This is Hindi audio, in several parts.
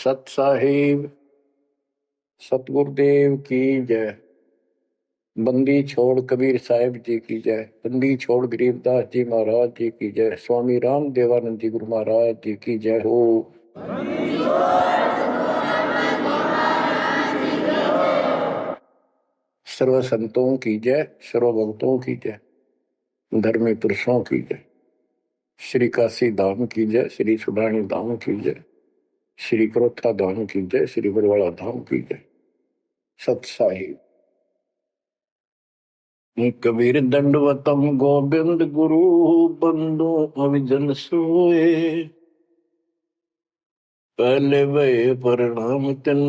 सत साहिब सतगुरुदेव की जय। बंदी छोड़ कबीर साहिब जी की जय। बंदी छोड़ गरीबदास जी महाराज जी की जय। स्वामी राम देवानंद जी गुरु महाराज जी की जय हो। सर्व संतों की जय, सर्व भक्तों की जय, धर्मी पुरुषों की जय। श्री काशी धाम की जय, श्री सुडानी धाम की जय, श्री क्रोथा धाम की जय, श्री बरवाड़ा धाम की जय। सत साहिब कबीर दंडवतम गोविंद गुरु बंदो अविजन सोए। पहले भय प्रणाम तन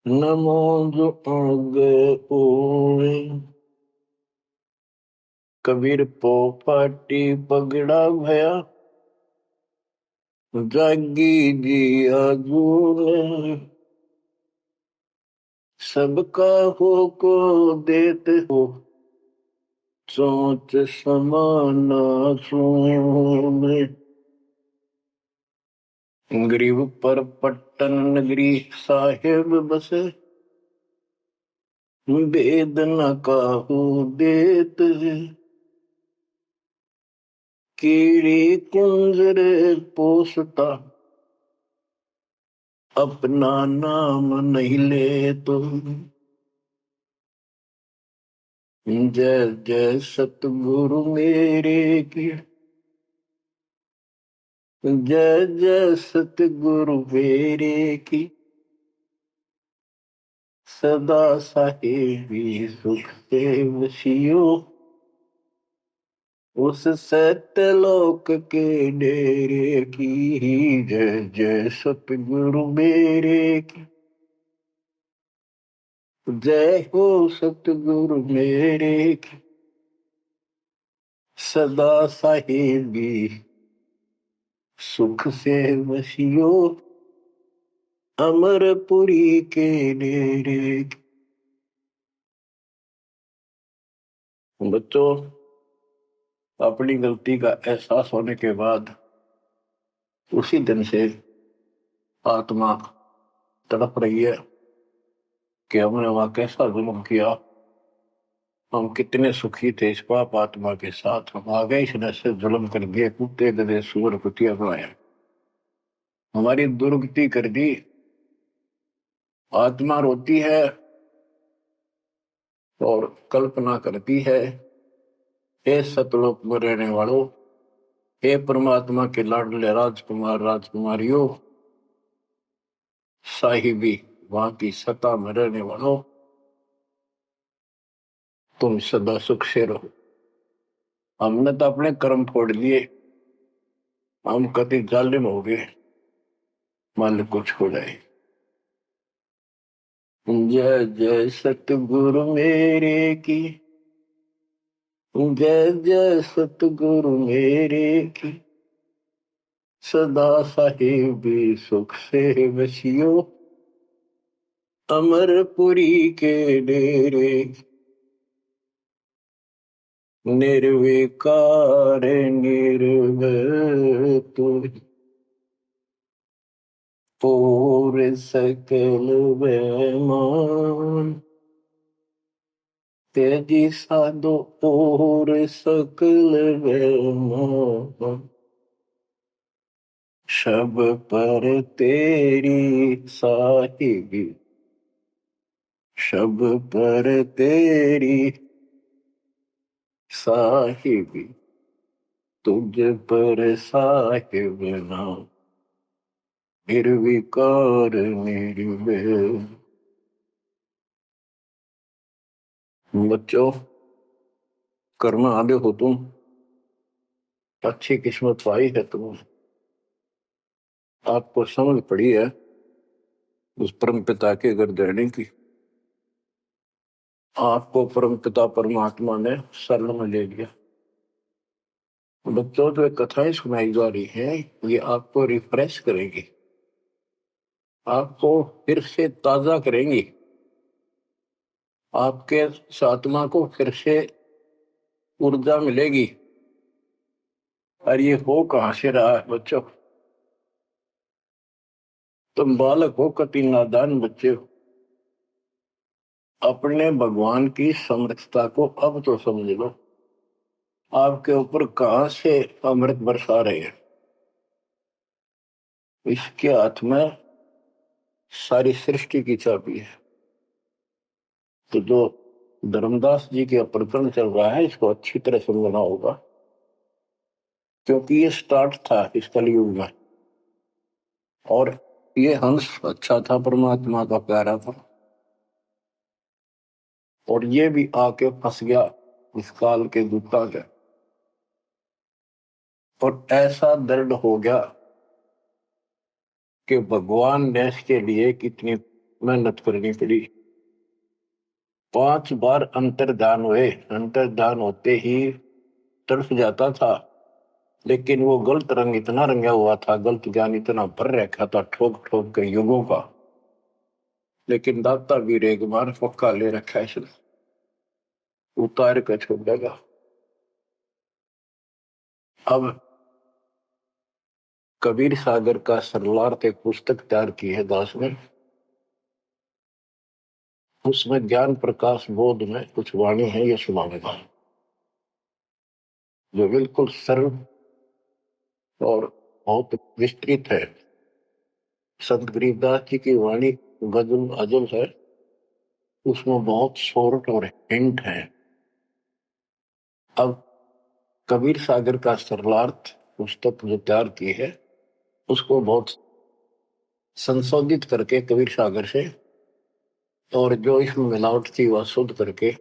नमो जो आगे ओए। कबीर पो पाटी पगड़ा भया जागी जी आजूने। सबका हो को देते हो सोच समाना सुने। गरीब पर पट्टन नगरी साहेब बसे वेदना काहू देत है। कीड़ी कुंजर पोसता अपना नाम नहीं ले तो। जय जय सतगुरु मेरे की, जय जय सतगुरु मेरे की। सदा साहेबी सुख से वसियो उस सत्यलोक के डेरे की। जय जय सतगुरु मेरे की, जय हो सतगुरु मेरे की। सदा साहेबी सुख से वसियो अमरपुरी के डेरे की। बच्चों, अपनी गलती का एहसास होने के बाद उसी दिन से आत्मा तड़प रही है कि हमने वहां कैसा जुल्म किया। हम कितने सुखी थे इस पाप आत्मा के साथ। हम आ गए इसने से जुल्म कर दिए, कुत्ते गधे सूअर कुतिया बनाया, हमारी दुर्गति कर दी। आत्मा रोती है और कल्पना करती है, हे सतलोक में रहने वालों, हे परमात्मा के लाडले राजकुमार राजकुमारियों, साहिबी वहां की सत्ता में रहने वालों, तुम सदा सुख से रहो। हमने तो अपने कर्म फोड़ लिए, हम कति जालिम हो गए, मालिक को छोड़ाए। जय जय सतगुरु मेरे की, जय जय सतगुरु मेरे की। सदा साहिबी सुख से वसियो अमरपुरी के डेरे। निर्विकार निर्भय तू और सकल बेमान। तेजी साधो और सकल बेमान। शब पर तेरी साहिबी, शब पर तेरी साहिबी, तुझ पर साहिब नाम निर्विकार निर्भय। बच्चों, कर्म आगे हो तुम, अच्छी किस्मत पाई है तुम। आपको समझ पड़ी है उस परम पिता के घर रहने की। आपको परम पिता परमात्मा ने शरण में ले लिया। बच्चों, जो कथाएं सुनाई जा रही हैं ये आपको रिफ्रेश करेगी, आपको फिर से ताजा करेंगी, आपके आत्मा को फिर से ऊर्जा मिलेगी। और ये हो कहां से रहा है बच्चों? तुम बालक हो, कति नादान बच्चे हो, अपने भगवान की समर्थता को अब तो समझ लो। आपके ऊपर कहां से अमृत बरसा रहे हैं? इसके हाथ में सारी सृष्टि की चाबी है। तो जो धर्मदास जी के प्रकरण चल रहा है, इसको अच्छी तरह समझना होगा, क्योंकि ये स्टार्ट था इस कलयुग में। और ये हंस अच्छा था, परमात्मा का प्यारा था, और ये भी आके फंस गया इस काल के दूता के। और ऐसा दर्द हो गया कि भगवान ने इसके लिए कितनी मेहनत करनी पड़ी। 5 बार अंतर्धान हुए, अंतर्धान होते ही तड़फ जाता था, लेकिन वो गलत रंग इतना रंगा हुआ था, गलत ज्ञान इतना भर रखा था ठोक ठोक के युगों का। लेकिन दाता वीर एक बार पक्का ले रखा है, इसने उतार कर छोड़ देगा। अब कबीर सागर का सरलार्थ एक पुस्तक तैयार की है दास ने। उसमें ज्ञान प्रकाश बोध में कुछ वाणी है, ये सुनाऊंगा, जो बिल्कुल सरल और बहुत विस्तृत है। संत गरीबदास जी की वाणी गजल अजल है, उसमें बहुत शॉर्ट और हिंट है। अब कबीर सागर का सरलार्थ पुस्तक जो तैयार की है, उसको बहुत संशोधित करके कबीर सागर से, और जो इसमें मिलावट थी वह शुद्ध करके,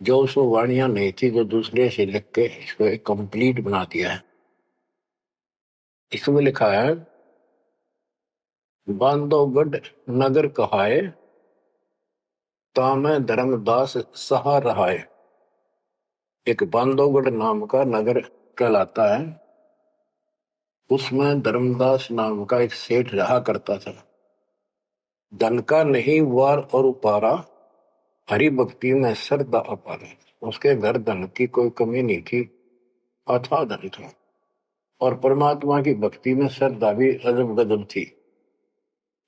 जो उसमें वाणियां नहीं थी जो दूसरे से लिख के इसको एक कंप्लीट बना दिया है। इसमें लिखा है, बांधवगढ़ नगर कहाए, तामे धर्मदास सहा रहाए। एक बांधवगढ़ नाम का नगर कहलाता है, उसमें धर्मदास नाम का एक सेठ रहा करता था। धन का नहीं वार और उपारा, हरि भक्ति में श्रद्धा अपार। उसके घर धन की कोई कमी नहीं थी, अथाह धन था, और परमात्मा की भक्ति में श्रद्धा भी अजब गजब थी।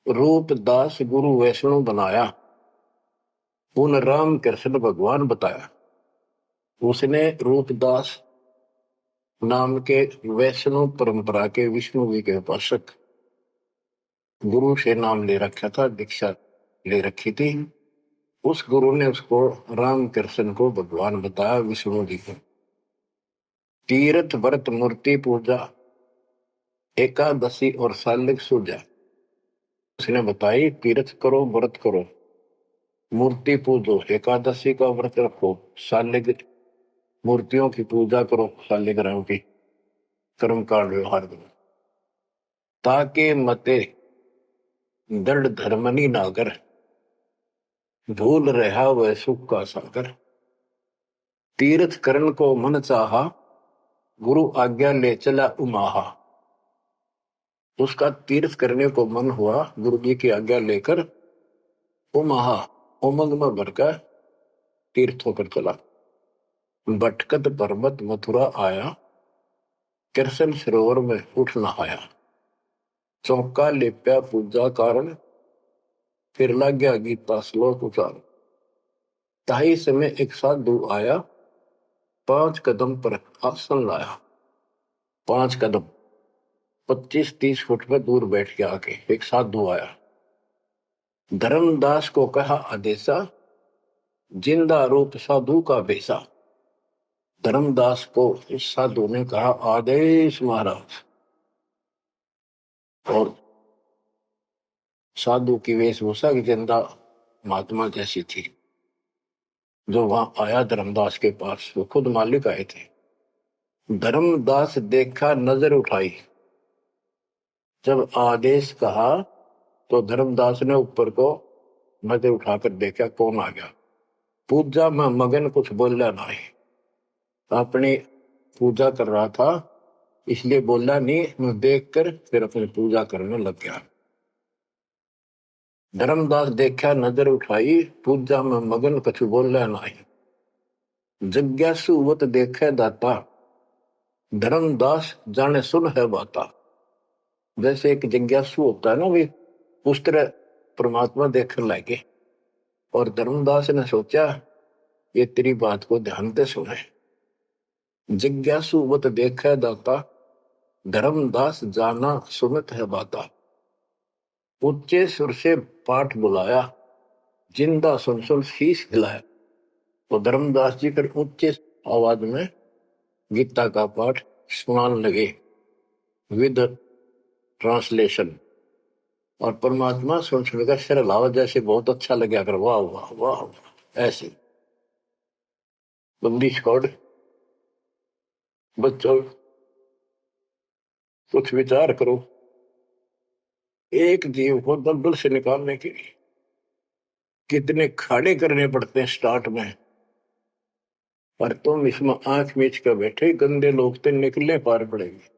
रूप दास गुरु वैष्णव बनाया, उन राम कृष्ण भगवान बताया। उसने रूपदास नाम के वैष्णव परंपरा के विष्णु जी के उपासक गुरु से नाम ले रखा था, दीक्षा ले रखी थी। उस गुरु ने उसको राम कृष्ण को भगवान बताया, विष्णु जी को। तीर्थ व्रत मूर्ति पूजा, एकादशी और सालिक सूजा उसने बताई। तीर्थ करो, व्रत करो, मूर्ति पूजो, एकादशी का व्रत रखो, सालिक मूर्तियों की पूजा करो, शालिग्राम की कर्म कांड व्यवहार करो, ताके मते दृढ़ धर्मनी नागर, भूल रहा वह सुख का सागर। तीर्थ करण को मन चाहा, गुरु आज्ञा ले चला उमाहा। उसका तीर्थ करने को मन हुआ, गुरु जी की आज्ञा लेकर उमाहा उमंग में भरकर तीर्थ होकर चला। भटकत पर्वत मथुरा आया, कृष्ण सरोवर में उठ नहाया। चौका लेप्या पूजा कारण, फिर लग गया गीता श्लोक उचार। ताही समय एक साधु आया, 5 कदम पर आसन लाया। 5 कदम 25-30 फुट पर दूर बैठ के आके एक साधु आया। धर्मदास को कहा आदेशा, जिंदा रूप साधु का बेसा। धर्मदास को इस साधु ने कहा आदेश महाराज। और साधु की वेशभूषा की जिंदा महात्मा जैसी थी। जो वहां आया धर्मदास के पास, वो खुद मालिक आए थे। धर्मदास देखा, नजर उठाई। जब आदेश कहा तो धर्मदास ने ऊपर को नजर उठाकर देखा, कौन आ गया। पूजा में मगन, कुछ बोला नहीं, अपनी पूजा कर रहा था, इसलिए बोला नहीं। मैं देखकर फिर अपनी पूजा करने लग गया। धर्मदास देखा, नजर उठाई, पूजा में मगन, कुछ बोला नहीं। जिज्ञासुवत देखे दाता, धर्मदास जाने सुन है बाता। जैसे एक जिज्ञासु होता है ना, भी उस तरह परमात्मा देखने लगे और धर्मदास ने सोचा ये तेरी बात को ध्यान से सुने। जिज्ञासु मत देखे दाता, धर्मदास जाना सुनत है बाता। ऊंचे सुर से पाठ बुलाया, जिंदा सुन सुन शीश हिलाया। तो धर्मदास जी कर ऊंचे आवाज में गीता का पाठ सुनाने लगे विद ट्रांसलेशन। और परमात्मा सुन सुनकर सिर हिलावा, जैसे बहुत अच्छा लगे कर वाह वाह वाह वाह। ऐसे बंदी छोड़ बच्चों कुछ विचार करो, एक जीव को दलदल से निकालने के लिए कितने खाड़े करने पड़ते हैं स्टार्ट में, पर तुम इसमें आंख मीच कर बैठे, गंदे लोग तो निकलने पार पड़ेंगे।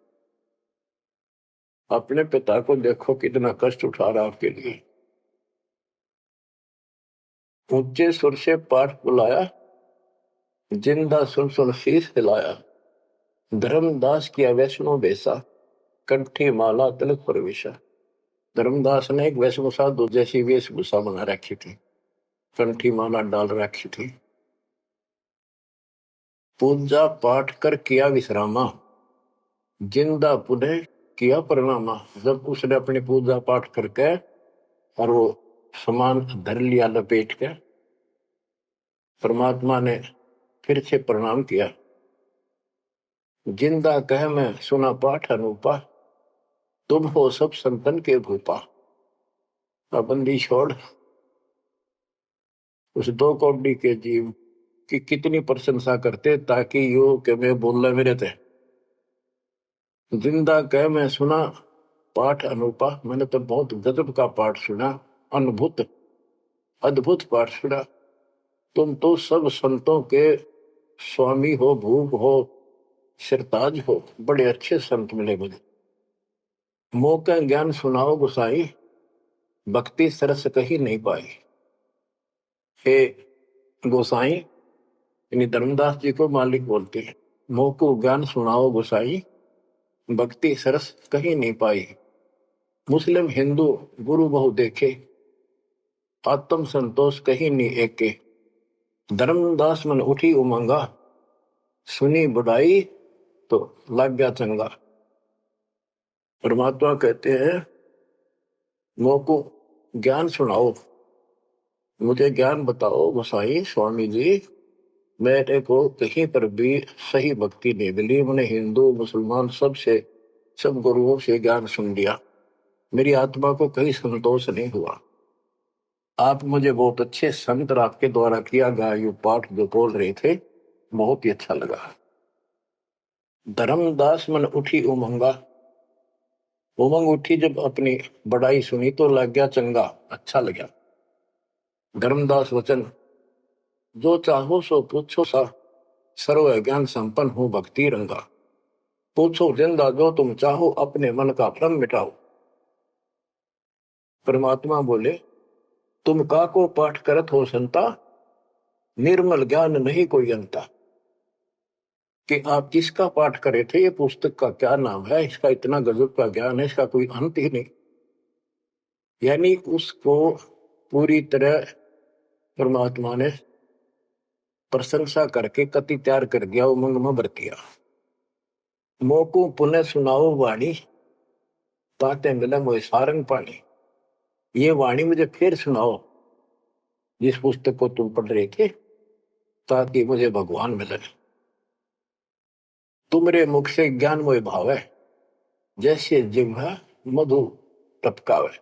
अपने पिता को देखो कितना कष्ट उठा रहा आपके लिए। ऊंचे सुर से पाठ बुलाया, जिंदा सुन सुन शीश हिलाया। धर्मदास किया वैष्णो बेसा, कंठी माला तिलक प्रवेशा। धर्मदास ने एक वैष्णो साधु जैसी वेशभूषा बना रखी थी, कंठी माला डाल रखी थी। पूजा पाठ कर किया विश्रामा, जिंदा पुनः किया प्रणामा। जब उसने अपनी पूजा पाठ करके और वो सामान धर लिया लपेट के, परमात्मा ने फिर से प्रणाम किया। जिंदा कह मैं सुना पाठ अनूपा, तुम हो सब संतन के भूपा। बंदी छोड़ उस दो कौड़ी के जीव की कितनी प्रशंसा करते ताकि यो के मैं बोल मेरे थे। जिंदा कह मैं सुना पाठ अनूपा, मैंने तो बहुत गजब का पाठ सुना, अद्भुत अद्भुत पाठ सुना। तुम तो सब संतों के स्वामी हो, भूप हो, सिरताज हो, बड़े अच्छे संत मिले मुझे। मौका ज्ञान सुनाओ गुसाई, भक्ति सरस कहीं नहीं पाई। हे गोसाई, यानी धर्मदास जी को मालिक बोलते हैं, मोको ज्ञान सुनाओ गोसाई, भक्ति सरस कहीं नहीं पाई। मुस्लिम हिंदू गुरु बहु देखे, आत्म संतोष कहीं नहीं एके। धर्मदास मन उठी उमंगा, सुनी बुढ़ाई तो लग गया चंगा। परमात्मा कहते हैं मोको ज्ञान सुनाओ, मुझे ज्ञान बताओ गोसाई स्वामी जी। मेरे को कहीं पर भी सही भक्ति नहीं मिली, मैंने हिंदू मुसलमान सब गुरुओं से ज्ञान सुन लिया, मेरी आत्मा को कहीं संतोष नहीं हुआ। आप मुझे बहुत अच्छे संत आपके द्वारा किया गया ये पाठ जो बोल रहे थे, बहुत ही अच्छा लगा। धर्मदास मन उठी उमंगा, उमंग उठी जब अपनी बड़ाई सुनी तो लग गया चंगा, अच्छा लगा। धर्मदास वचन जो चाहो सो पूछो सा, सर्व ज्ञान संपन्न हो भक्ति रंगा। पूछो जिंदा जो तुम चाहो, अपने मन का भ्रम मिटाओ। परमात्मा बोले तुम का को पाठ करत हो संता, निर्मल ज्ञान नहीं कोई अंता। कि आप किसका पाठ करे थे, ये पुस्तक का क्या नाम है, इसका इतना गजब का ज्ञान है, इसका कोई अंत ही नहीं। यानी उसको पूरी तरह परमात्मा ने प्रशंसा करके कति तैयार कर दिया, उमंग में भर दिया। मोको पुनः सुनाओ वाणी, ताते मिले मोए सारंग पानी। ये वाणी मुझे फिर सुनाओ, जिस पुस्तक को तुम पढ़ रहे थे, ताकि मुझे भगवान मिले। तुमरे मुख से ज्ञान मोए भावे, जैसे जिह्वा मधु टपकावे।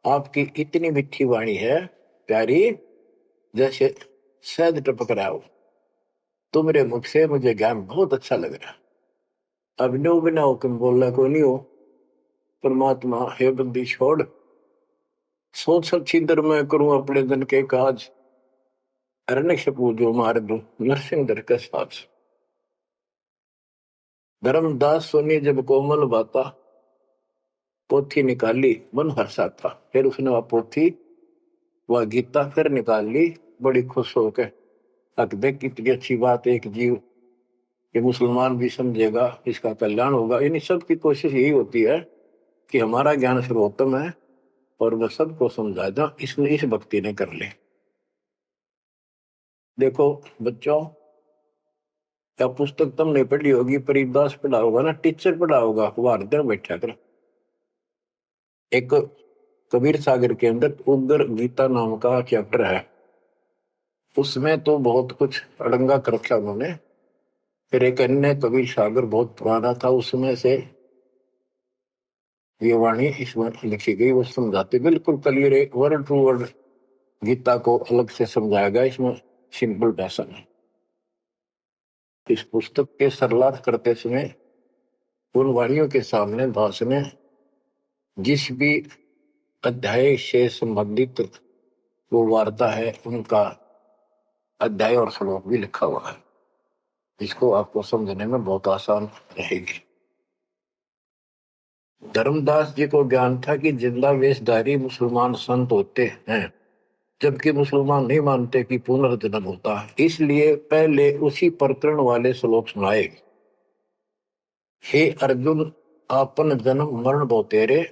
आपकी इतनी मीठी वाणी है प्यारी, जैसे शहद टपक रहा हो। तुमरे मुख से मुझे ज्ञान बहुत अच्छा लग रहा। अब नो बिना हुक्म बोलना को नहीं हो। परमात्मा हे बंदी छोड़, सोच छिंदर मैं करूं अपने दिन के काज, अरण्य पूजो मार दू नरसिंह दर का साज। धर्मदास सुनी जब कोमल बाता, पोथी निकाली मन हर्षा था। फिर उसने वह पोथी वह गीता फिर निकाल ली, बड़ी खुश होकर। अक देख कितनी अच्छी बात, एक जीव ये मुसलमान भी समझेगा, इसका कल्याण होगा। इन सब की कोशिश यही होती है कि हमारा ज्ञान सर्वोत्तम है और वह सबको समझा दो, इसने इस भक्ति ने कर ले। देखो बच्चों, क्या पुस्तक तुमने पढ़ी होगी, परिदास पढ़ा होगा ना, टीचर पढ़ा होगा, वहां पर बैठा कर एक कबीर सागर के अंदर उग्र गीता नाम का चैप्टर है, उसमें तो बहुत कुछ अड़ंगा कर रखा उन्होंने। फिर एक अन्य कबीर सागर बहुत पुराना था, उसमें से ये वाणी इसमें लिखी गई, वो समझाते बिल्कुल क्लियर है, वर्ड टू वर्ड गीता को अलग से समझाया गया इसमें, सिंपल भाषा में। इस पुस्तक के सरलार्थ करते समय उन वाणियों के सामने दास ने जिस भी अध्याय से संबंधित वो वार्ता है, उनका अध्याय और श्लोक भी लिखा हुआ है, इसको आपको समझने में बहुत आसान रहेगी। धर्मदास जी को ज्ञान था कि जिंदा वेशधारी मुसलमान संत होते हैं, जबकि मुसलमान नहीं मानते कि पुनर्जन्म होता है, इसलिए पहले उसी प्रकरण वाले श्लोक सुनाए। हे अर्जुन, आपन जन्म मरण बहु तेरे,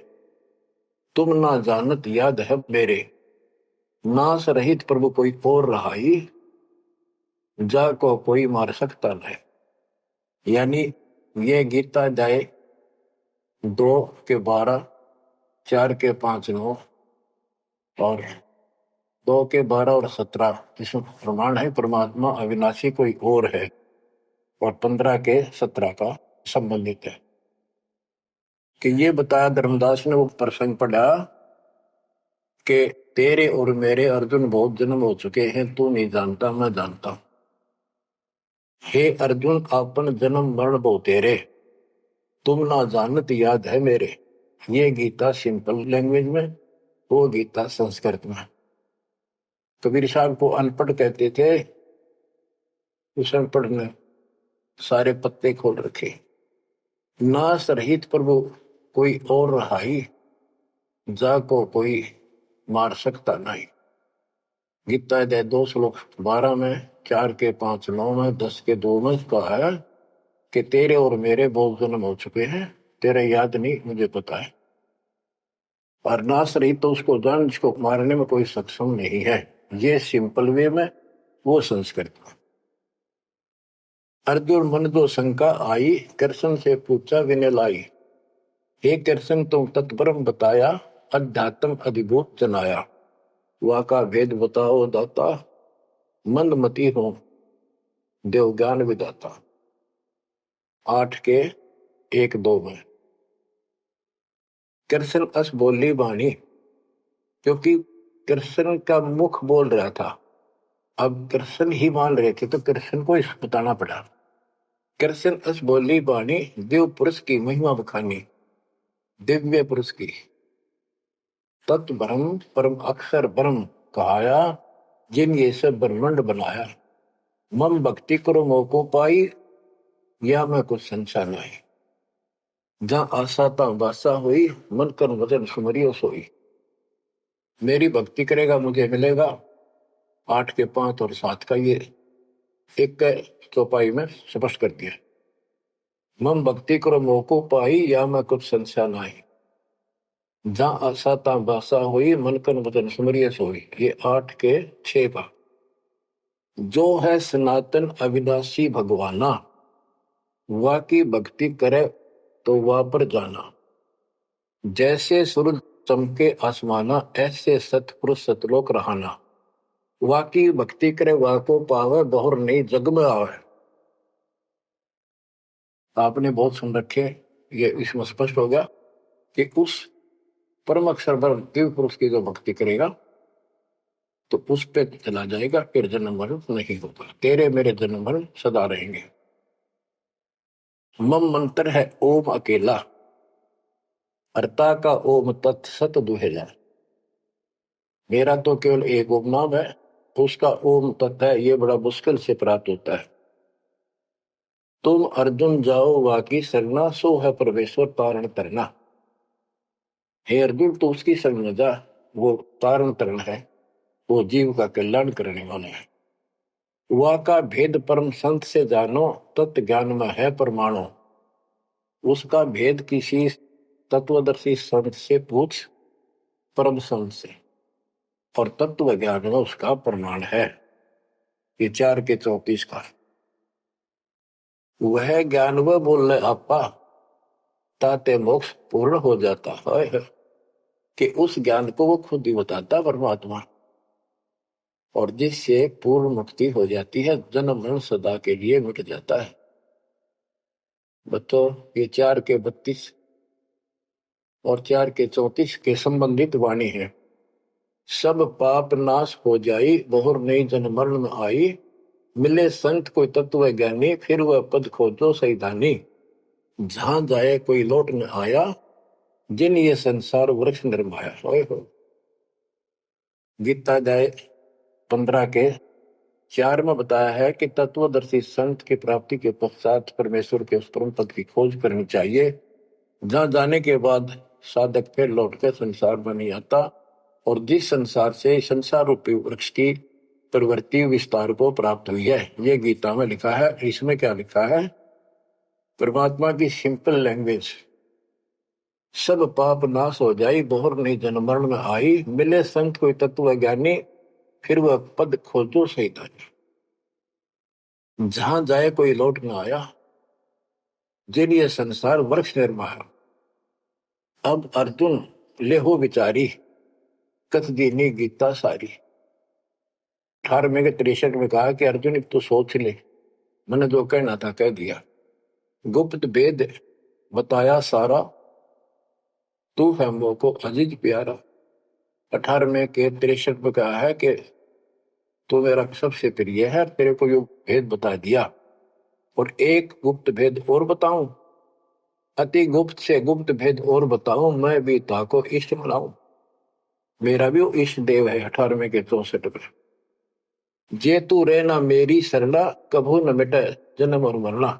तुम ना जानत याद है मेरे, नाश रहित प्रभु कोई और रहाई, जा को कोई मार सकता नहीं। यानी ये गीता अध्याय 2:12, 4:5-9 और 2:12 और 17 इसमें प्रमाण है परमात्मा अविनाशी कोई और है, और 15:17 का संबंधित है कि ये बताया धर्मदास ने वो प्रसंग पढ़ा कि तेरे और मेरे अर्जुन बहुत जन्म हो चुके हैं, तू नहीं जानता, मैं जानता हूं। हे अर्जुन, आपन जन्म मरण बहु तेरे, तुम ना जानत याद है मेरे। ये गीता सिंपल लैंग्वेज में, वो गीता संस्कृत में। कबीर साहब को अनपढ़ कहते थे, उस अनपढ़ ने सारे पत्ते खोल रखे। नाश रहित प्रभु कोई और रहाई, जा को कोई मार सकता नहीं। गीता अध्याय 2:12 में, 4:5-9 में, 10:2 में कहा है कि तेरे और मेरे बहुत जन्म हो चुके हैं, तेरे याद नहीं, मुझे पता है। और नाश रहित तो उसको जान जिसको मारने में कोई सक्षम नहीं है। ये सिंपल वे में, वो संस्कृत में। अर्जुन मन दो शंका आई, कृष्ण से पूछा विनय लाई। हे कृष्ण, तुम तत्परम बताया, अध्यात्म अधिभूत जनाया। वा का भेद बताओ दाता, मंदमती हो देव ज्ञान विदाता। 8:1-2 में कृष्ण अस बोली बाणी, क्योंकि कृष्ण का मुख बोल रहा था, अब कृष्ण ही मान रहे थे तो कृष्ण को इस बताना पड़ा। कृष्ण अस बोली बाणी, देव पुरुष की महिमा बखानी, दिव्य पुरुष की। तत् ब्रह्म परम अक्षर ब्रह्म कहाया, जिन ये सब ब्रह्मांड बनाया। मम भक्ति करो मोको पाई, या मैं कुछ संशय नहीं। जहां आशा ता बासा हुई, मन कर वजन सुमरियो सोई। मेरी भक्ति करेगा मुझे मिलेगा। 8:5 और 7 का ये एक चौपाई में स्पष्ट कर दिया। मम भक्ति करो मोको पाई, या मैं कुछ संशय नहीं। जहां आशा ता बासा हुई, मन कर वजन सुमरियो सोई। ये 8:6 का। जो है सनातन अविनाशी भगवाना, वा की भक्ति करे तो वह पर जाना। जैसे सूरज चमके आसमाना, ऐसे सतपुरुष सतलोक रहाना। वा की भक्ति करे वा को पावे, बहुर नहीं जग में आवे। आपने बहुत सुन रखे, ये इसमें स्पष्ट हो गया कि उस परम अक्षर ब्रह्म दिव्य पुरुष की जो भक्ति करेगा तो उस पे चला जाएगा, फिर जन्म मरण नहीं होगा। तेरे मेरे जन्म मरण सदा रहेंगे। मम मंत्र है ओम अकेला, अर्ता का ओम तत् सत दुहेला। मेरा तो केवल एक ओम नाम है, उसका ओम तत् है, ये बड़ा मुश्किल से प्राप्त होता है। तुम अर्जुन जाओ वाकी सरना, सो है परमेश्वर तारण तरना। हे अर्जुन, तो उसकी शरण में जा, वो तारण तरण है, वो जीव का कल्याण करने वाला है। वह का भेद परम संत से जानो, तत्व ज्ञान में है परमाणु। उसका भेद किसी तत्वदर्शी संत से पूछ, परम संत से, और तत्व ज्ञान में उसका प्रमाण है। ये 4 के 34 का वह ज्ञान वह बोल रहे आपा ताते मोक्ष पूर्ण हो जाता है, कि उस ज्ञान को वो खुद ही बताता परमात्मा, और जिससे पूर्ण मुक्ति हो जाती है, जन्म मरण सदा के लिए मिट जाता है। बतो ये 4 के 32 और 4 के 34 के संबंधित वाणी है। सब पाप नाश हो जाई, बहुर नई जन्म मरण में आई, मिले संत कोई तत्व ज्ञानी, फिर वह पद खोजो सैतानी। जहां जाए कोई लौट न आया, जिन ये संसार वृक्ष निर्माया। हो गीता जाए 15 के 4 में बताया है कि तत्वदर्शी संत की प्राप्ति के पश्चात परमेश्वर के उस परम पद की खोज करनी चाहिए, जहां जाने के बाद साधक फिर लौटकर संसार में नहीं आता, और जिस संसार से संसार रूपी वृक्ष की प्रवृत्ति विस्तार को प्राप्त हुई है। ये गीता में लिखा है। इसमें क्या लिखा है? परमात्मा की सिंपल लैंग्वेज, सब पाप नाश हो जाई, बहुर नहीं जन्म मरण में आई, मिले संत कोई तत्व ज्ञानी, फिर वह पद खोजो सैतानी। जहां जाए कोई लौट न आया, जिन ये संसार वृक्ष निर्माया। अब अर्जुन लेहो विचारी, कथ दीनी गीता सारी। 18वें के 63 में कहा कि अर्जुन तो सोच ले, मैंने जो कहना था कह दिया, गुप्त भेद बताया सारा, तू है मोको अजीज प्यारा। 18वें के 63 में कहा है कि तू मेरा सबसे प्रिय है, तेरे को यो भेद बता दिया, और एक गुप्त भेद और बताऊं, अति गुप्त से गुप्त भेद और बताऊं, मैं भी ताको इष्ट बनाऊं। मेरा भी वो इष्ट देव है। 18वें के 64 में, जे तू रहना मेरी सरला, कभू न मिटे जन्म और मरना।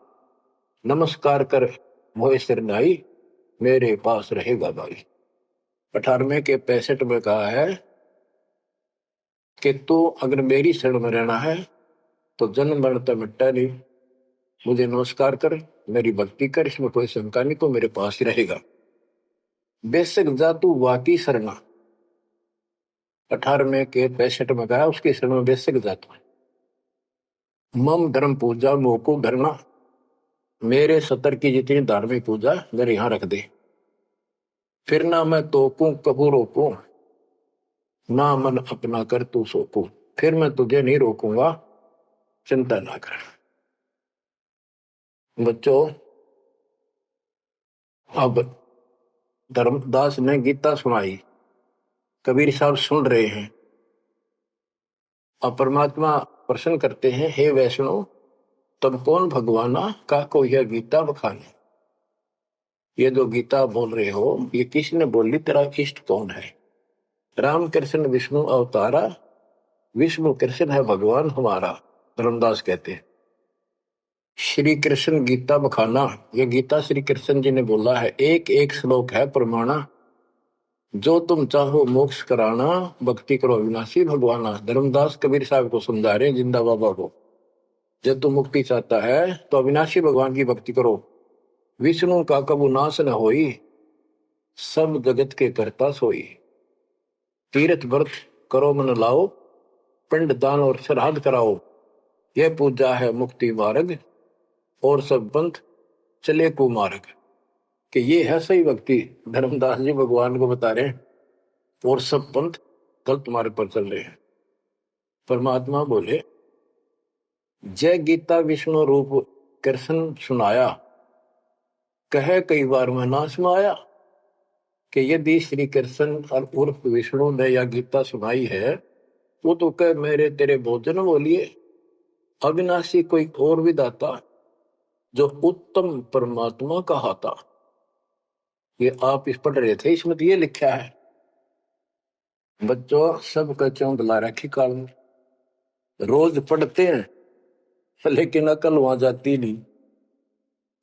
नमस्कार कर मोह सिरनाई, मेरे पास रहेगा भाई। 18वें के 65 में कहा है कि तू अगर मेरी शरण में रहना है तो जन्म मरण तो मिटता नहीं, मुझे नमस्कार कर, मेरी भक्ति कर, इसमें कोई शंका नहीं, तो मेरे पास ही रहेगा। बेशक जा तू वाकी शरणा। 18वें के 65 में कहा उसकी शरण में बेशक जा तू। मम धर्म पूजा मोको धरना, मेरे सतर की जितनी धार्मिक पूजा मेरे यहां रख दे। फिर ना मैं तोकूं कबू रोकूं, ना मन अपना कर तू सोकूं। फिर मैं तुझे नहीं रोकूंगा, चिंता ना कर। बच्चों, अब धर्मदास ने गीता सुनाई, कबीर साहब सुन रहे हैं, और परमात्मा प्रश्न करते हैं, हे वैष्णव तब कौन भगवाना का को यह गीता बखाने। ये जो गीता बोल रहे हो ये किसने बोली, तेरा इष्ट कौन है? राम कृष्ण विष्णु अवतारा, विष्णु कृष्ण है भगवान हमारा। धर्मदास कहते हैं श्री कृष्ण गीता बखाना, ये गीता श्री कृष्ण जी ने बोला है। एक एक श्लोक है प्रमाणा, जो तुम चाहो मोक्ष कराना, भक्ति करो अविनाशी भगवाना। धर्मदास कबीर साहब को समझा रहे हैं, जिंदा बाबा को, जब तुम मुक्ति चाहता है तो अविनाशी भगवान की भक्ति करो। विष्णु का कबू नाश न होई, सब जगत के करता सोई। तीर्थ व्रत करो मन लाओ, पिंड दान और श्राद्ध कराओ, यह पूजा है मुक्ति मार्ग, और सब पंथ चले कुमार्ग। कि ये है सही भक्ति। धर्मदास जी भगवान को बता रहे हैं, और सब पंथ गलत मार्ग पर चल रहे हैं। परमात्मा बोले, जय गीता विष्णु रूप कृष्ण सुनाया, कहे कई बार मैं ना सुनाया। कि यदि श्री कृष्ण और उर्फ विष्णु ने यह गीता सुनाई है, वो तो कह मेरे तेरे भोजन बोलिए, अविनाशी कोई और विधाता, जो उत्तम परमात्मा कहा था। ये आप इस पढ़ रहे थे, इसमें तो ये लिखा है। बच्चों सब कच्चों बुला रखी काल में, रोज पढ़ते हैं लेकिन अकल वहां जाती नहीं।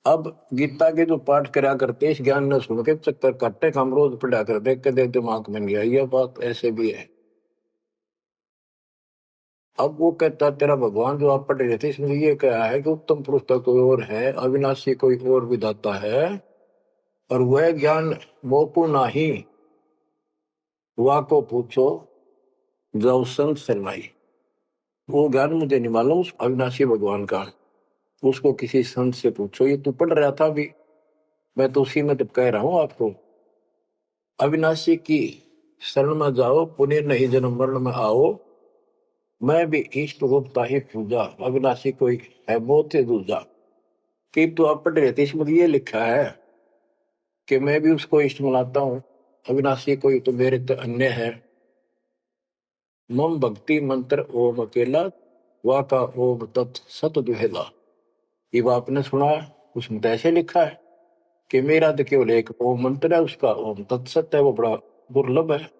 अब गीता के जो पाठ करा करते, इस ज्ञान ने सुन के चक्कर काटे, हम रोज पढ़ा कर देख के देख दिमाग में नहीं आई। यह बात ऐसे भी है। अब वो कहता तेरा भगवान जो आप पढ़ रहे थे, इसमें ये कहा है कि उत्तम पुरुष तो कोई और है, अविनाशी कोई और विधाता है, और वह ज्ञान मोको नाही, वा को पूछो जाओ संत शरणाई। वो ज्ञान मुझे नहीं मालूम उस अविनाशी भगवान का, उसको किसी संत से पूछो। ये तू पढ़ रहा था भी, मैं तो उसी में तो कह रहा हूं आपको। अविनाशी की शरण में जाओ, पुण्य नहीं जन्म मरण में आओ। मैं भी इष्ट रूपता ही पूजा, अविनाशी कोई है बहुत से दूजा। कि तो आप पढ़ रहे थे, इसमें ये लिखा है कि मैं भी उसको इष्ट मनाता हूं, अविनाशी कोई तो मेरे तो अन्य है। मम भक्ति मंत्र ओम अकेला, वा का ओम तत् सत दुहेला। ये वो आपने सुना, उसमें तो ऐसे लिखा है कि मेरा तो केवल एक ओम मंत्र है, उसका ओम तत्सत है, वो बड़ा दुर्लभ है।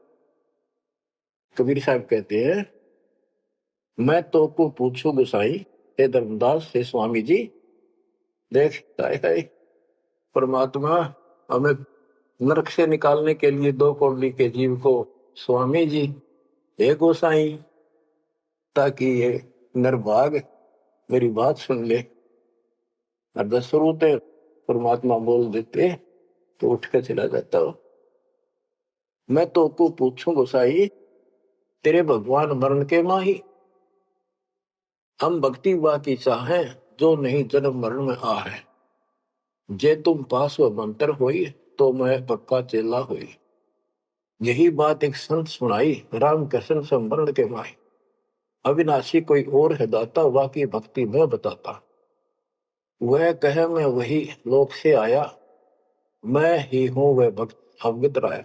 कबीर साहब कहते हैं, मैं तो को पूछू गोसाई, हे धर्मदास हे स्वामी जी। देख है परमात्मा हमें नरक से निकालने के लिए दो कौड़ी के जीव को, स्वामी जी हे गोसाई, ताकि ये नरभाग मेरी बात सुन ले। और दशरथ परमात्मा बोल देते तो उठ कर चला जाता हो। मैं तो को पूछूं गोसाई, तेरे भगवान मरण के माही। हम भक्ति वा की चाहे, जो नहीं जन्म मरण में आ है। जे तुम पास व मंत्र होई, तो मैं पक्का चेला हुई। यही बात एक संत सुनाई, राम कृष्ण संवरण के माही। अविनाशी कोई और है दाता, वाकी भक्ति मैं बताता। वह कहे मैं वही लोक से आया, मैं ही हूं वह भक्त अवगत राया।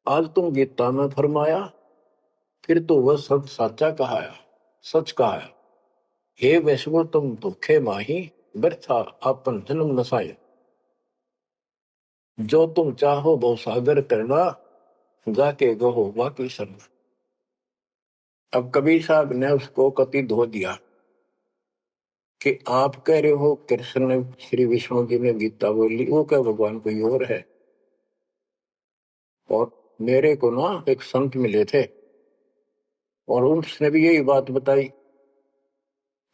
आज तुम गीता में फरमाया, फिर तो वह सब साचा कहाया, सच कहाया। हे वैष्णव तुम दुखे माही, व्यर्था आपन जन्म नसाया। जो तुम चाहो वो सागर करना, जाके गहो वाकी शरण। अब कबीर साहब ने उसको कति धो दिया कि आप कह रहे हो कृष्ण ने श्री विष्णु जी ने गीता बोली, वो क्या भगवान कोई और है। और मेरे को ना एक संत मिले थे और उसने भी यही बात बताई,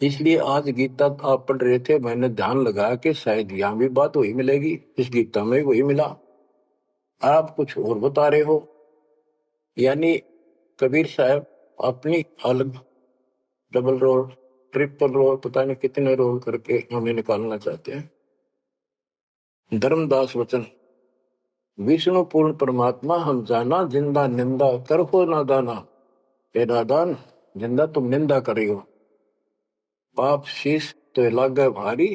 इसलिए आज गीता आप पढ़ रहे थे, मैंने ध्यान लगाया कि शायद यहाँ भी बात वही मिलेगी, इस गीता में वही मिला, आप कुछ और बता रहे हो। यानी कबीर साहब अपनी अलग डबल रोल ट्रिपल रोल पता नहीं कितने रोल करके हमें निकालना चाहते हैं। धर्मदास वचन, विष्णु पूर्ण परमात्मा हम जाना, जिंदा निंदा कर हो ना दाना। हे नादान, जिंदा तुम निंदा करी हो, पाप शीश तो लागे भारी,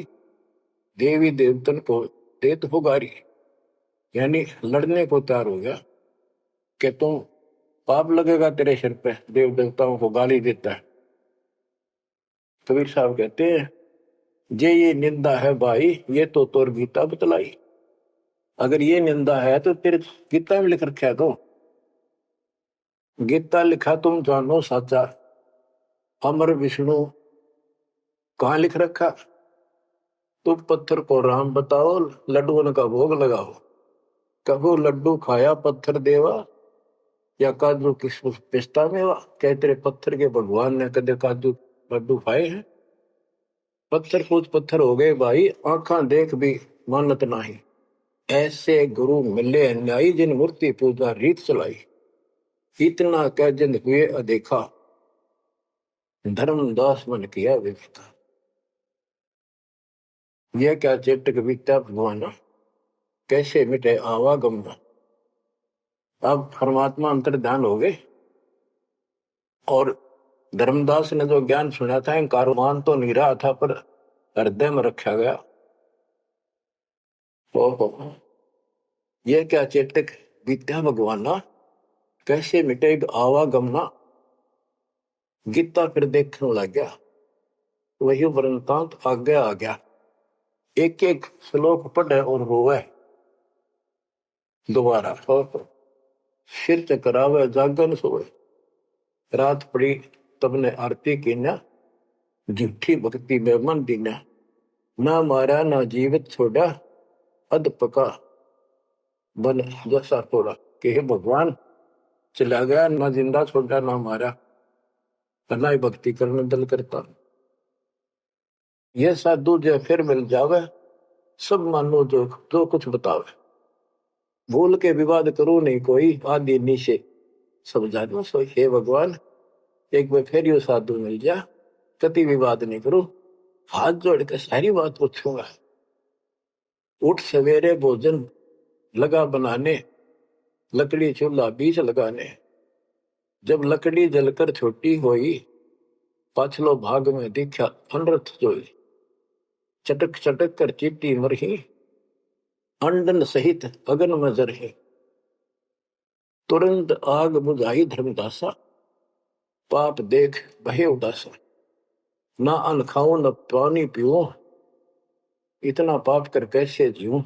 देवी देवतन को देत हो गारी। यानी लड़ने को तैयार हो गया कि तुम पाप लगेगा तेरे सिर पे, देव देवताओं को गाली देता है। कबीर साहब कहते हैं, जे ये निंदा है भाई, ये तो तोर गीता बतलाई। अगर ये निंदा है तो तेरे गीता में लिख रखा है, तो गीता लिखा तुम जानो साचा, अमर विष्णु कहाँ लिख रखा। तुम पत्थर को राम बताओ, लड्डुओं का भोग लगाओ। कबो लड्डू खाया पत्थर देवा, या काजू किशमिश पिस्ता मेवा। क्या तेरे पत्थर के भगवान ने कदे काजू लड्डू खाए हैं। पत्थर पूछ पत्थर हो गए भाई, आंखा देख भी मानत नहीं। ऐसे गुरु मिले अन्यायी, जिन मूर्ति पूजा रीत चलाई। इतना कह जिन हुए अदेखा, धर्मदास मन किया विवेका। यह क्या चेटक बीता भगवान, कैसे मिटे आवागम। अब परमात्मा अंतर ध्यान हो गए और धर्मदास ने जो ज्ञान सुना था, कारमान तो नहीं रहा था पर हृदय में रखा गया। ओहो, यह क्या चेतक विद्या भगवाना, कैसे मिटे आवागमना। गीता फिर देखने लग गया, वही वृंतांत आगे आ गया। एक एक श्लोक पढ़े और रोवे दोबारा, सिर चकरावे जागन सोए। रात पड़ी तब ने आरती की न, झूठी भक्ति में मन दीना। ना मारा ना जीवित छोड़ा, अध पका बन जैसा थोड़ा। कि हे भगवान चला गया, ना जिंदा छोड़ा ना मारा, ना ही भक्ति करने दल करता। यह साधु जो फिर मिल जावे, सब मानो जो जो कुछ बतावे। भूल के विवाद करो नहीं कोई, आदि नीचे सब जानो सोई। हे भगवान, एक बार फिर यो साधु मिल जा, कति विवाद नहीं करो, हाथ जोड़ के सारी बात पूछूंगा। उठ सवेरे भोजन लगा बनाने, लकड़ी चूल्हा बीच लगाने। जब लकड़ी जलकर छोटी होई, पाछलो भाग में दिखा अनरथ जोई। चटक चटक कर चीटी मरही, अंडन सहित अगन में जरही। तुरंत आग बुझाई धर्मदासा, पाप देख भय उदासा। ना अन्न खाऊं न पानी पीऊं, इतना पाप कर कैसे जीऊं।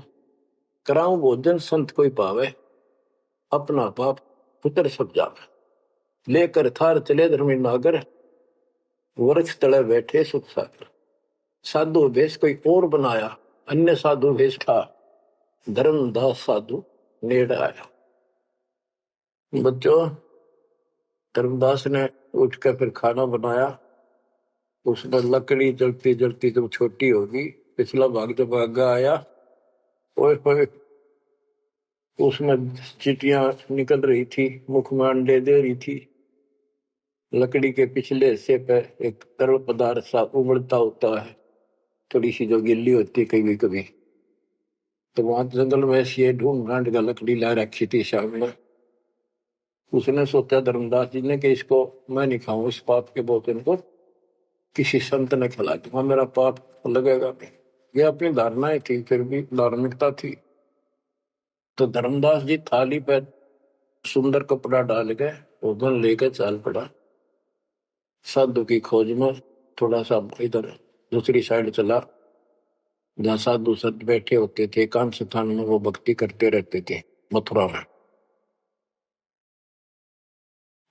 कराऊं भोजन संत कोई पावे, अपना पाप उतर सब जावे। लेकर थार चले धर्मी नागर, वृक्ष तले बैठे सुख सागर। साधु भेष कोई और बनाया, अन्य साधु भेष था, धर्मदास साधु नेड़ आया। बच्चों, धर्मदास ने उठकर फिर खाना बनाया। उसने लकड़ी जलती जलती जब छोटी होगी, पिछला भाग जब आगे आया, ओए होए, उसमें चीटियां निकल रही थी, मुख में अंडे दे रही थी। लकड़ी के पिछले हिस्से पे एक तरल पदार्थ सा उबलता होता है, थोड़ी सी जो गिल्ली होती है कभी कभी। तो वहां जंगल में से ढूंढ ढांड का लकड़ी ला रखी थी सामने। उसने सोचा धर्मदास जी ने कि इसको मैं नहीं खाऊं, इस पाप के भोजन को किसी संत ने खिला दूंगा, मेरा पाप लगेगा नहीं। ये अपनी धारणाएं थी, फिर भी धार्मिकता थी। तो धर्मदास जी थाली पे सुंदर कपड़ा डाल के भोजन लेकर चाल पड़ा। साधु की खोज में थोड़ा सा इधर दूसरी साइड चला, जहाँ साधु संत बैठे होते थे, एकांत स्थान में वो भक्ति करते रहते थे मथुरा में।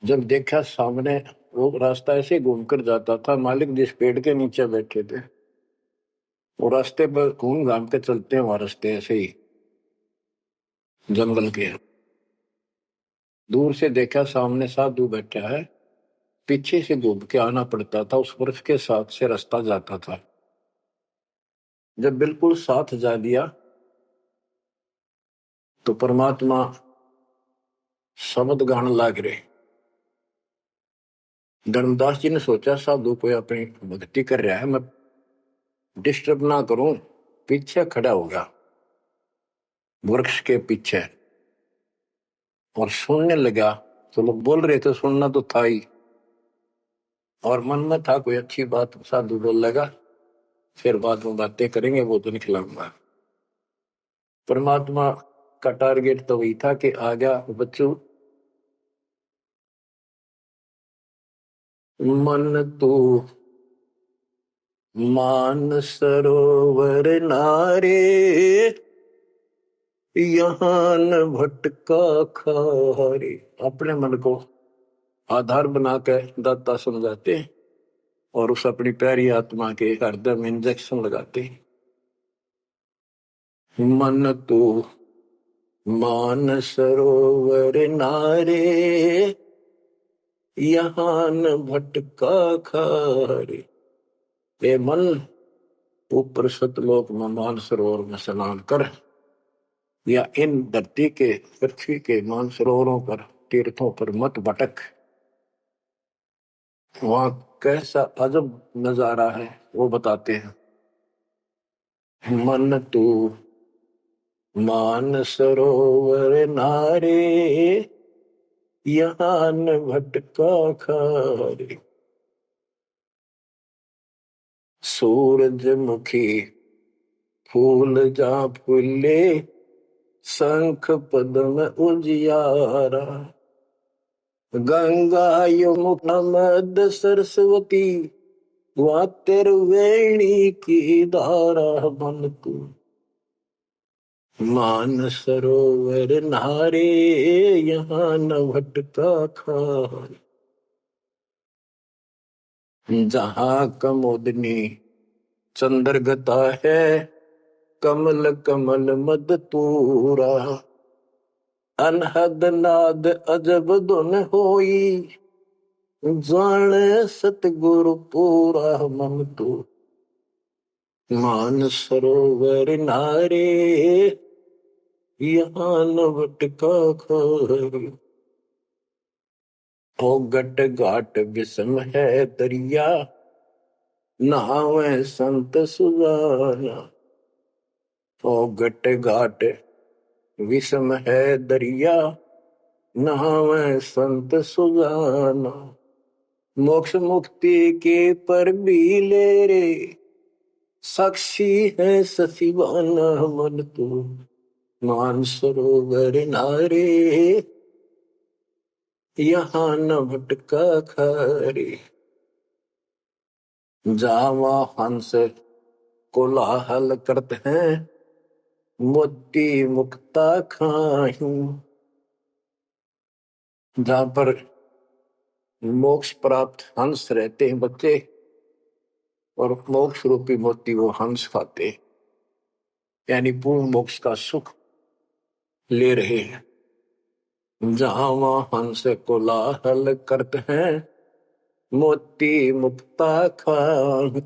जब देखा सामने, वो रास्ता ऐसे घूमकर जाता था, मालिक जिस पेड़ के नीचे बैठे थे वो रास्ते पर घूम घाम के चलते हैं, वहां रास्ते ऐसे ही जंगल के। दूर से देखा सामने साधु बैठा है, पीछे से घूम के आना पड़ता था, उस वृक्ष के साथ से रास्ता जाता था। जब बिल्कुल साथ जा दिया तो परमात्मा शब्द गान लाग रहे। धर्मदास जी ने सोचा साधु कोई अपनी भक्ति कर रहा है, मैं डिस्टर्ब ना करूं, पीछे खड़ा होगा वृक्ष के पीछे और सुनने लगा। तो लोग बोल रहे थे, सुनना तो था ही, और मन में था कोई अच्छी बात साधु बोल लगा, फिर बाद में बातें करेंगे, वो तो निकलाऊंगा। परमात्मा का टारगेट तो वही था कि आ गया बच्चों, मन तू मान सरोवर नारे, यहाँ न भटका खारे। अपने मन को आधार बना के दाता समझाते और उस अपनी प्यारी आत्मा के हृदय में इंजेक्शन लगाते। मन तू मान सरोवर नारे, यहाँ न भटका खारे। ए मन, ऊपर सतलोक में मान सरोवर में स्नान कर, या इन धरती के पृथ्वी के मान सरोवरों पर, तीर्थों पर मत भटक। वहां कैसा अजब नजारा है वो बताते हैं। मन तू मान सरोवर नारे, यहाँ न भटका खारे। सूरजमुखी फूल जा फूले, शंख पद्म उजियारा। गंगा यमुना मद सरस्वती, वहाँ वेणी की धारा। मन तू मान सरोवर नारे, यहाँ न भटका खारे। जहाँ कमोदनी चंद्रगता है, कमल कमल मद तूरा। अनहद नाद अजब धुन होई, जाने सतगुरु पूरा। मन तू मान सरोवर नारे, यहाँ न भटका खारी। ओ गट घाट विषम है दरिया, नहावे संत सुजाना। ओ गट घाट विषम है दरिया, नहावे संत सुजाना। मोक्ष मुक्ति के पर भी ले रे, साक्षी है सचिवाना मन तू। मान सरोवर नारे, यहाँ न भटका खारे। जावा हंस कोलाहल करते हैं, मोती मुक्ता खाही। जहां पर मोक्ष प्राप्त हंस रहते हैं बच्चे, और मोक्ष रूपी मोती वो हंस खाते, यानी पूर्ण मोक्ष का सुख ले रहे हैं। जहां वहां हंस कोलाहल करते हैं, मोती मुक्ता खाही।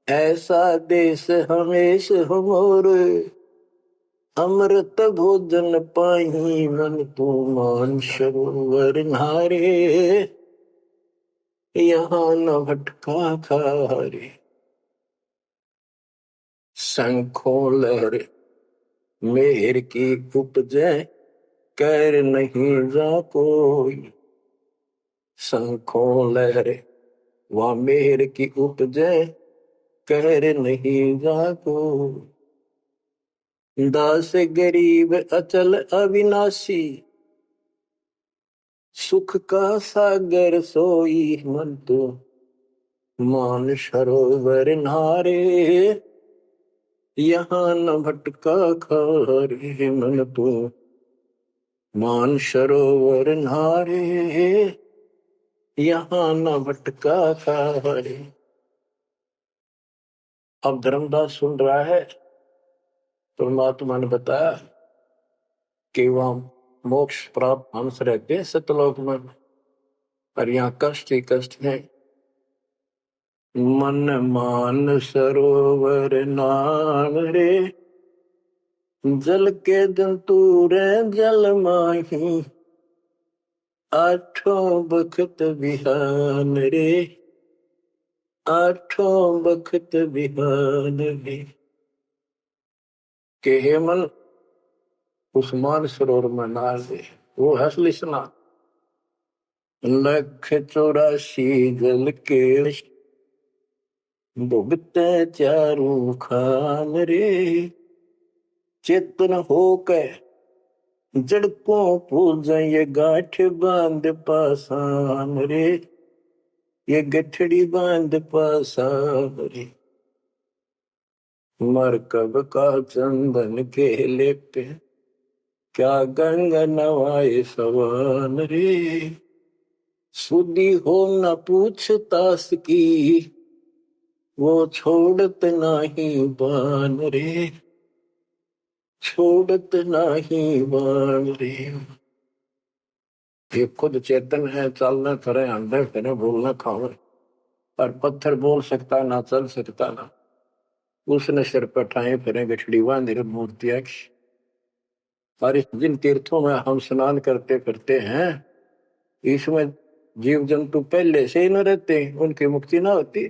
ऐसा देश हमेश हमोरे, अमृत भोजन पाही मन तू। मान सरोवर नारे, यहाँ न भटका खारे। शंखों लहर मेहर की उपजे, कर नहीं जा कोई। शंखों लहर वह मेहर की उपजे, कर नहीं जा कोई। दास गरीब अचल अविनाशी, सुख का सागर सोई मन तू। मान सरोवर नारे, यहाँ न भटका खारे मन तू। मान सरोवर नारे, यहाँ न भटका खारे। अब धर्मदास सुन रहा है, परमात्मा ने बताया कि वहां मोक्ष प्राप्त हंस रहते हैं सतलोक में, और यहाँ कष्ट ही कष्ट है। मन मान सरोवर नाम रे, जल के जंतु रे जल माही। आठों बखत बिहान रे, आठों बखत बिहान रे। के हे मन उस मान सरोवर में नहा दे, वो असली स्नान। लख 84 जल के भुगते चारों खान रे। चेतन होकर जड़ को पूजा, ये गांठ बांध पासान रे। ये गठड़ी बांध पासान रे। मरकब का चंदन के लेपे, क्या गंगा नवाए सवान रे। सुधी हो न पूछतास की, वो छोड़त नहीं बान रे। छोड़त नहीं बान रे। ये खुद चेतन है, चलना करे अंदर करे, बोलना खावे, और पत्थर बोल सकता ना, चल सकता ना। उसने सिर पर ठाए फिरे गठड़ी बांध मूर्तियां। और जिन तीर्थों में हम स्नान करते फिरते हैं, इसमें जीव जंतु पहले से ही न रहते, उनकी मुक्ति ना होती।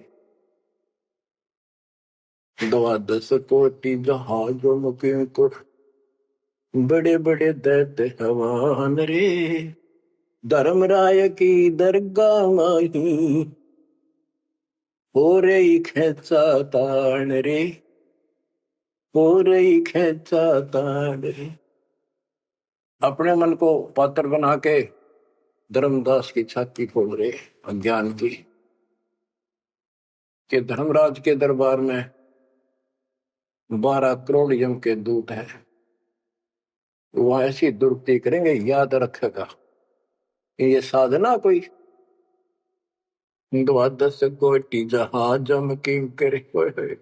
12 कोटि जहाजों मुकुट, बड़े बड़े दैत्य हवान रे। धर्मराय की दरगाह माही, हो रही खेचा तान रे। हो रही खेचा तान रे। अपने मन को पात्र बना के धर्मदास की छाती खोल रहे अज्ञान की, कि धर्मराज के दरबार में 12 करोड़ यम के दूत हैं, वो ऐसी दुर्गति करेंगे, याद रखेगा। ये साधना कोई 12 कोटि जहाज की करे,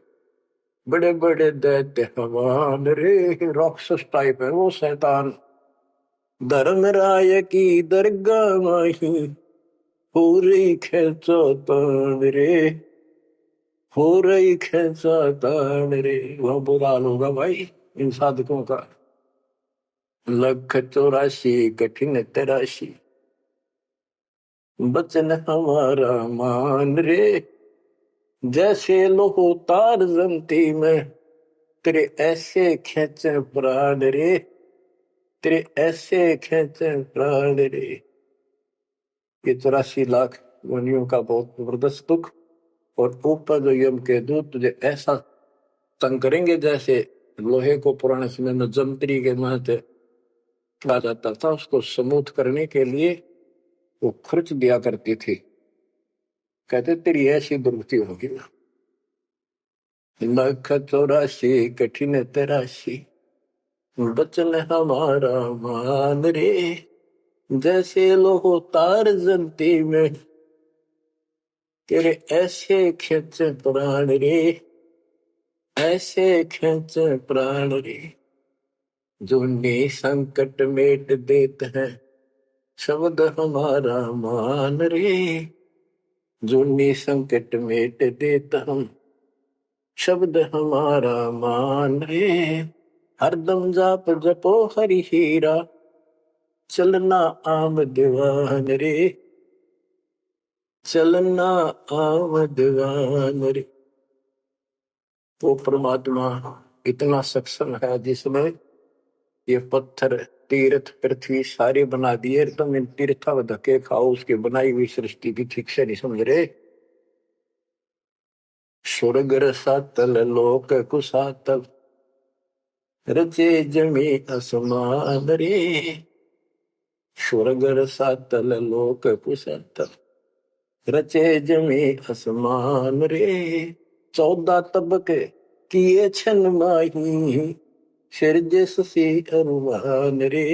बड़े बड़े दैत्य हवान रे। राक्षस टाइप है वो शैतान। धर्मराय की दरगाह माही, पूरी खेचा तान रे। हो रही खेचा तान रे। वह बुरा हाल होगा भाई इन साधकों का। 184 कठिन तराशी, बचन हमारा मान रे, जैसे लोहो तार जमती में, तेरे ऐसे खेचे प्राण रे, तेरे ऐसे खेचे प्राण रे। ये 84 लाख योनियों का बहुत जबरदस्त दुख, और ऊपर जो यम के दूत तुझे ऐसा तंग करेंगे जैसे लोहे को पुराने समय में जंतरी के महते कहा जाता था, उसको समूथ करने के लिए वो खर्च दिया करती थी। कहते तेरी ऐसी दुर्गति होगी ना। 184 कठिन तराशी, बचन हमारा मान रे, जैसे लोहो तार जमती में, तेरे ऐसे खेचे प्राण रे, ऐसे खेचे प्राण रे। जो संकट मेट देते हैं, शब्द हमारा मान रे, जो संकट मेट देता हम, शब्द हमारा मान रे। हरदम जाप जपो हरि हीरा, चलना आम दीवान रे, चलना आम दीवान रे। वो परमात्मा इतना सक्षम है जिसने ये पत्थर तीर्थ पृथ्वी सारे बना दिए। तुम इन तीर्था धक्के खाओ, उसकी बनाई हुई सृष्टि भी ठीक से नहीं समझ रहे। स्वर्ग रसातल लोक कुसातल, रचे जमी असमान रे, स्वर्ग रसातल लोक कुसातल, रचे जमी असमान रे। 14 तबके किए छन माही, सिरजे ससी अरुमान रे,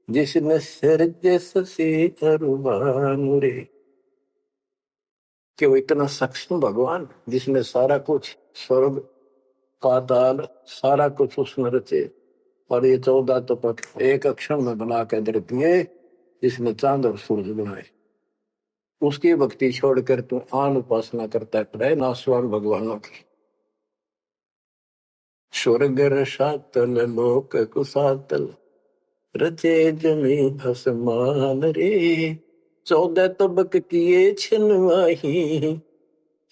जिसने सिरजे ससी अरुमान रे। कि वो इतना सक्षम भगवान जिसने सारा कुछ स्वर्ग पाताल सारा कुछ उसने रचे, और ये 14 तपक एक अक्षर में बना के दे दिए, जिसने चांद और सूरज बनाए। उसकी भक्ति छोड़कर तू आन उपासना करता है नासवान भगवानों की। स्वर्ग रसातल लोक कुसातल, रचे जमी आसमान रे, 14 तबक किए छिनवाही,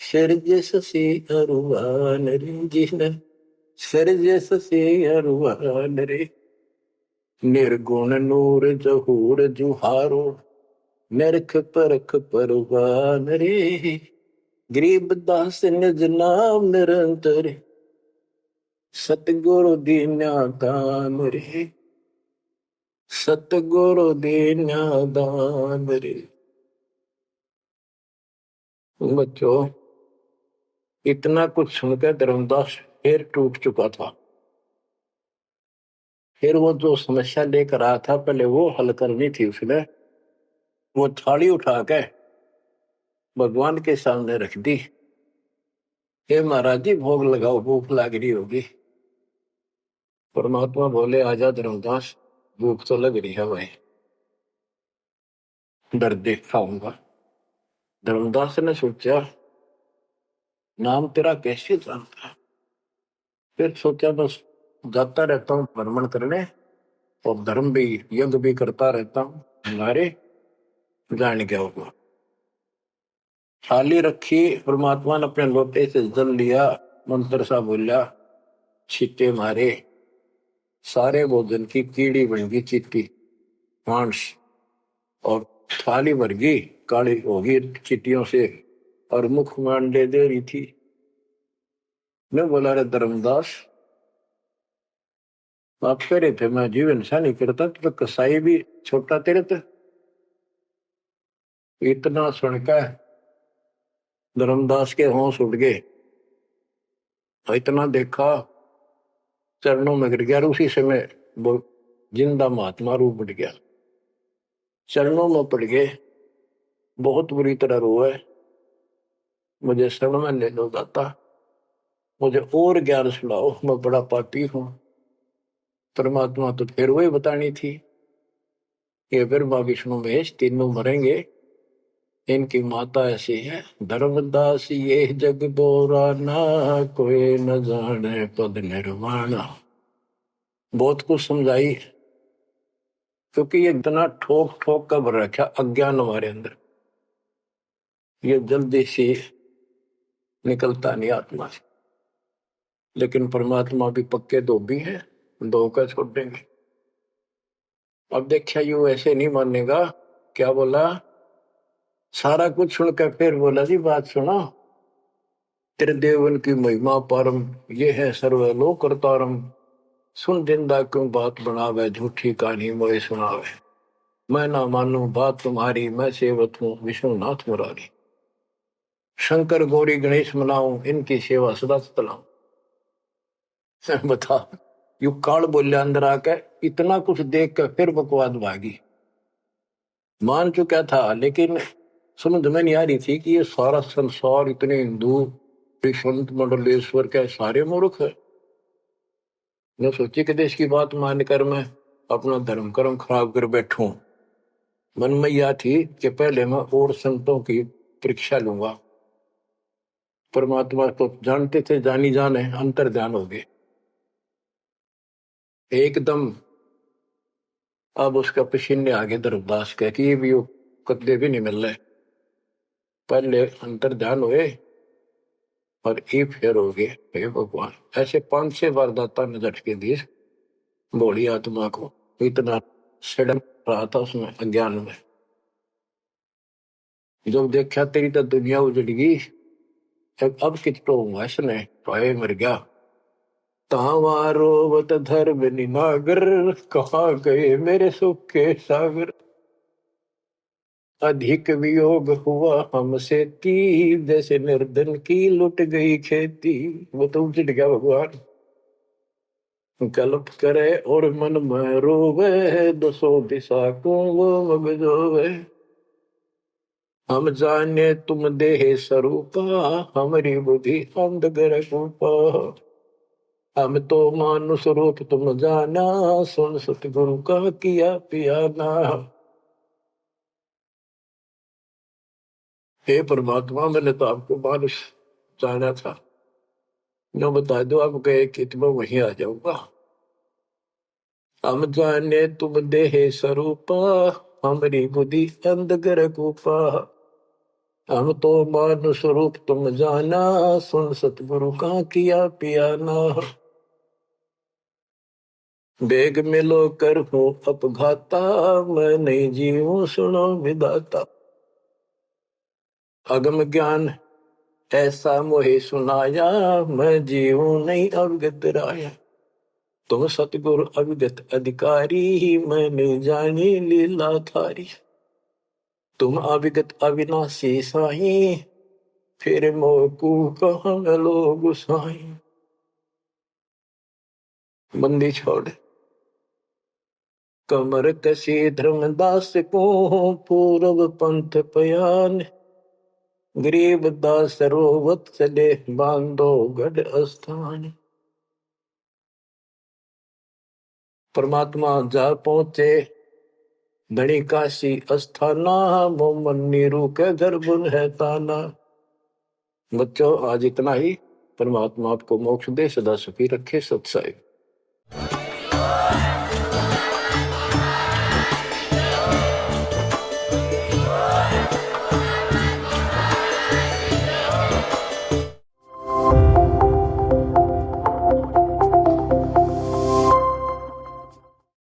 सिरजे ससी अरुवान रे, जिसने सिरजे ससी अरुवान रे। निर्गुण नूर जहूर जुहारो, निरख परख परवान रे, गरीब दास निज नाम निरंतर, सतगुरु दीन्या दान रे, सतगुरु दीन्या दान रे। बच्चों, इतना कुछ सुनकर धर्मदास फिर टूट चुका था। फिर वो जो समस्या लेकर आया था, पहले वो हल करनी थी उसने। वो थाली उठा के भगवान के सामने रख दी। हे महाराज जी, भोग लगाओ, भूख लग रही होगी। परमात्मा बोले, आजा धर्मदास, भूख तो लग रही है भाई, डर देख खाऊंगा। धर्मदास ने सोचा, नाम तेरा कैसे जानता है? फिर सोचा, बस जाता रहता हूँ भ्रमण करने, और धर्म भी यज्ञ भी करता रहता हूँ, हमारे जान क्या होगा। थाली रखी, परमात्मा ने अपने लोटे से जल लिया, मंत्र सा बोला, छींटे मारे, सारे भोजन की कीड़ी बन गई, चीटी मांस, और थाली भर गई, काली होगी चीटियों से, और मुख मान दे रही थी। मैं बोला, रे धर्मदास, आप कह रहे थे मैं जीवन सा नहीं करता, तो कसाई भी छोटा तेरे थे। इतना सुनकर धर्मदास के होश उड़ गए। इतना देखा, चरणों में गिर गया। उसी समय वो जिंदा महात्मा रूप बढ़ गया, चरणों में पड़ गए, बहुत बुरी तरह रोए, मुझे शरण में ले लो दाता, मुझे और ज्ञान सुनाओ, मैं बड़ा पापी हूं। परमात्मा तो फिर वही बतानी थी, ये ब्रह्मा विष्णु महेश तीनों मरेंगे, इनकी माता ऐसी है। धर्मदास ये जग बोरा ना, कोई न जाने पद निर्वाणा। बहुत कुछ समझाई, क्योंकि ये इतना ठोक ठोक कर भर रखा अज्ञान हमारे अंदर, ये जल्दी से निकलता नहीं आत्मा से। लेकिन परमात्मा भी पक्के धोबी है, धोखा छोड़ देंगे। अब देखिए यू ऐसे नहीं मानेगा, क्या बोला, सारा कुछ सुनकर फिर बोला जी बात सुनो, तेरे देवन की महिमा परम, ये है सर्वलोक करतारम, सुन जिंदा क्यों बात बनावे, झूठी कहानी मोए सुनावे, मैं ना मानू बात तुम्हारी, मैं सेवक हूँ विष्णुनाथ मुरारी, शंकर गौरी गणेश मनाऊं, इनकी सेवा सदा चलाऊं। बता, यू काल बोलिया अंदर आके, इतना कुछ देख कर फिर बकवाद भागी। मान चुका था लेकिन समझ में नहीं आ रही थी कि ये सारा संसार इतने हिंदू संत मंडलेश्वर के सारे मूर्ख है। मैं सोची कि देश की बात मानकर मैं अपना धर्म कर्म खराब कर बैठूं। मन में यह थी कि पहले मैं और संतों की परीक्षा लूंगा। परमात्मा को जानते थे, जानी जाने अंतर ध्यान हो गए एकदम। अब उसका पसीने आगे धर्मदास कह कि ये भी कदे भी नहीं मिल रहे, पहले अंतर ध्यान हुए और ये फेर हो गए। हे भगवान, ऐसे 5-6 बार दाता ने झटके दिए भोली आत्मा को, इतना सड़न रहा था उसमें अज्ञान में। जब देखा तेरी तो दुनिया उजड़ गई, अब कितना हुआ इसने, पाए मर गया। तावारोवत धर्म निनागर, कहाँ गए मेरे सुख के सागर, अधिक वियोग हुआ हमसे ती, जैसे निर्धन की लुट गई खेती। वो तो उजड़ गया भगवान। कल्प करे और मन में रोवे, दसों दिशा को वो मगजोवे, हम जाने तुम देह स्वरूपा, हमारी बुद्धि अंधगर रूपा, हम तो मानुष रूप तुम जाना, सुन सतगुरु का किया पियाना। हे परमात्मा, मैंने तो आपको मानुष जाना था, न बता दो आप गए कि मैं वहीं आ जाऊंगा। हम जाने तुम देह स्वरूपा, हमारी बुद्धि अंधगर रूपा, हम तो मानुष रूप तुम जाना, सुन सतगुरु का किया पियाना। बेग मिलो कर हूँ अपघाता, मैं नहीं जीऊं सुनो विदाता, अगम ज्ञान ऐसा मोहे सुनाया, मैं जीऊं नहीं अवगत राया, तुम सतगुरु अविगत अधिकारी, मैंने जानी लीला थारी, तुम अविगत अविनाशी साई, फिर मोकू कहाँ लोग साई। बंदी छोड़ कमर कसी धर्मदास को, पूर्व पंथ पयान, गरीब दास रोवत चले, बांधो गढ़ स्थान। परमात्मा जा पहुंचे धनी काशी अस्थाना, मोमन नीरू के घर बुन है ताना। बच्चों आज इतना ही। परमात्मा आपको मोक्ष दे, सदा सुखी रखे। सत्साई।